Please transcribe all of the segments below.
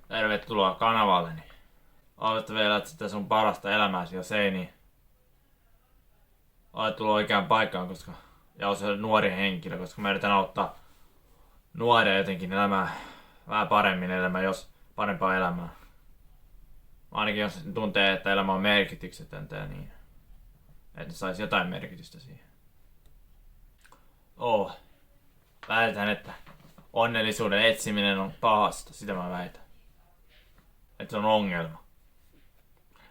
Tervetuloa kanavalleni. Olet vielä sitä sun parasta elämääsi, jos ei niin. Olet tullut oikeaan paikkaan, ja olet nuori henkilö, koska mä yritän auttaa nuoria jotenkin elämään vähän paremmin elämään, jos parempaa elämää. Ainakin jos tuntee, että elämä on merkityksetöntä ja niin. Että saisi jotain merkitystä siihen. Väitän, että onnellisuuden etsiminen on pahasta, sitä mä väitän. Että se on ongelma.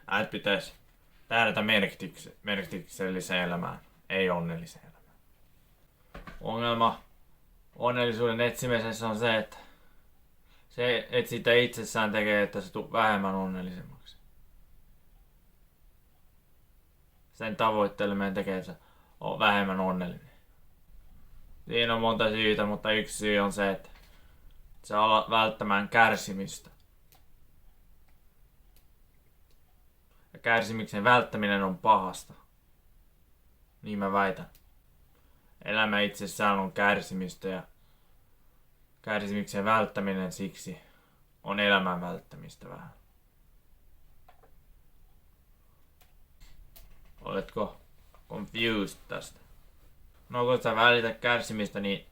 Äit pitäisi tähdätä merkitykselliseen elämään, ei onnelliseen elämään. Ongelma onnellisuuden etsimisessä on se, että sitä itsessään tekee, että se tulee vähemmän onnellisemmaksi. Sen tavoitteleminen tekee, että se on vähemmän onnellinen. Siinä on monta syytä, mutta yksi syy on se, että se ala välttämään kärsimistä. Ja kärsimyksen välttäminen on pahasta. Niin mä väitän. Elämä itsessään on kärsimistä ja kärsimyksen välttäminen siksi on elämän välttämistä vähän. Oletko confused tästä? No kun sä välität kärsimistä, niin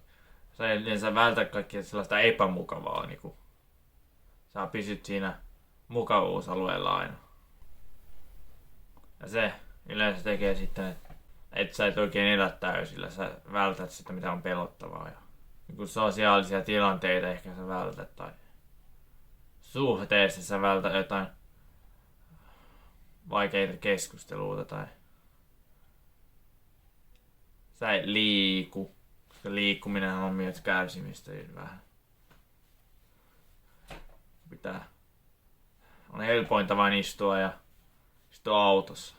sä vältät kaikkea sellaista epämukavaa. Niin sä pysyt siinä mukavuusalueella aina. Ja se yleensä tekee sitten, että sä et oikein elä täysillä. Sä vältät sitä, mitä on pelottavaa. Ja niin sosiaalisia tilanteita ehkä sä vältät. Tai suhteessa sä vältät jotain vaikeita keskusteluita. Tai sä et liiku. Koska liikkuminen on myös kärsimistä vähän. On helpointa vain istua autossa.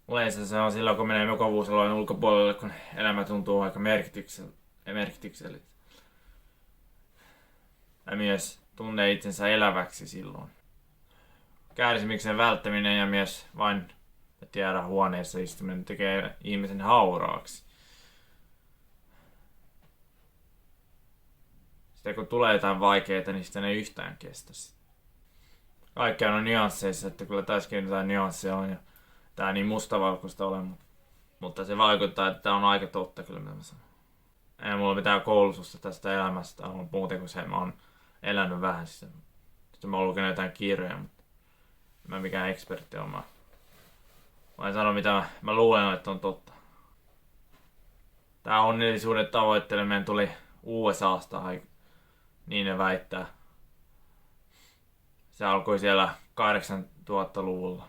Yleensä se on silloin, kun menee mukavuusalueen ulkopuolelle, kun elämä tuntuu aika merkitykselliseltä. Ja myös tunnee itsensä eläväksi silloin. Kärsimyksen välttäminen ja myös vain huoneessa istuminen tekee ihmisen hauraaksi. Sitten kun tulee jotain vaikeita, niin sitten ei yhtään kestä sitä. Kaikkea on nyansseissa, että kyllä tässäkin jotain nyansseja on ja tää ei niin mustavalkoista ole, mutta se vaikuttaa, että tää on aika totta kyllä mitä mä sanon. Ei mulla mitään koulutusta tästä elämästä on muuten kuin se, mä oon elänyt vähän sitä. Sitten mä oon lukenut jotain kirjoja, mutta mä en mikään ekspertti ole. Mä en sano mitä mä luulen, että on totta. Tää onnellisuuden tavoitteleminen tuli USAsta, niin ne väittää. Se alkoi siellä 8000-luvulla.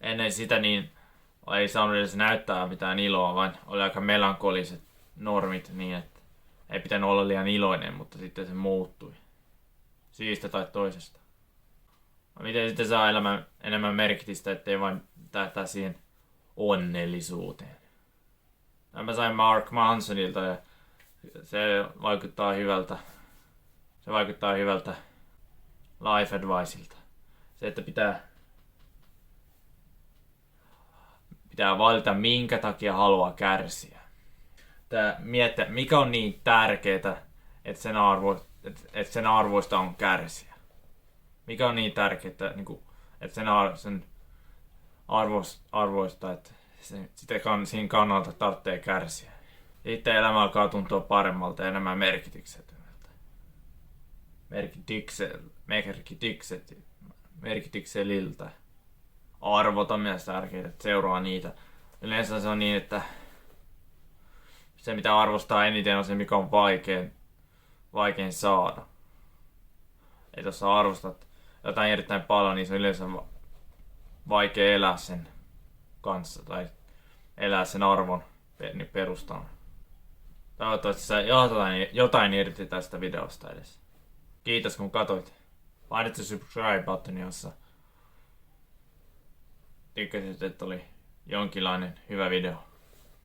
Ennen sitä niin ei saanut edes näyttää mitään iloa, vaan oli aika melankoliset normit niin, että ei pitänyt olla liian iloinen, mutta sitten se muuttui. Syystä tai toisesta. Miten sitten saa elämän enemmän merkitystä, ettei vain tähtää siihen onnellisuuteen. Mä sain Mark Mansonilta ja se vaikuttaa hyvältä. Se vaikuttaa hyvältä life adviceilta. Se, että pitää valita minkä takia haluaa kärsiä. Miettiä, mikä on niin tärkeää, että sen arvoista on kärsiä. Mikä on niin tärkeää, että sen arvoista, että siinä kannalta tarvitsee kärsiä. Sitten elämä alkaa tuntua paremmalta ja enemmän merkityksettömältä. Merkitykseliltä. Arvot on myös tärkeitä, että seuraa niitä. Yleensä se on niin, että se mitä arvostaa eniten on se, mikä on vaikein saada. Että jos sä arvostat jotain erittäin paljon, niin se on yleensä vaikea elää sen kanssa tai elää sen arvon perustana. Toivottavasti sä jotain irti tästä videosta edes. Kiitos kun katsoit. Painit se subscribe-buttoni, jossa tykkäsit, että oli jonkinlainen hyvä video.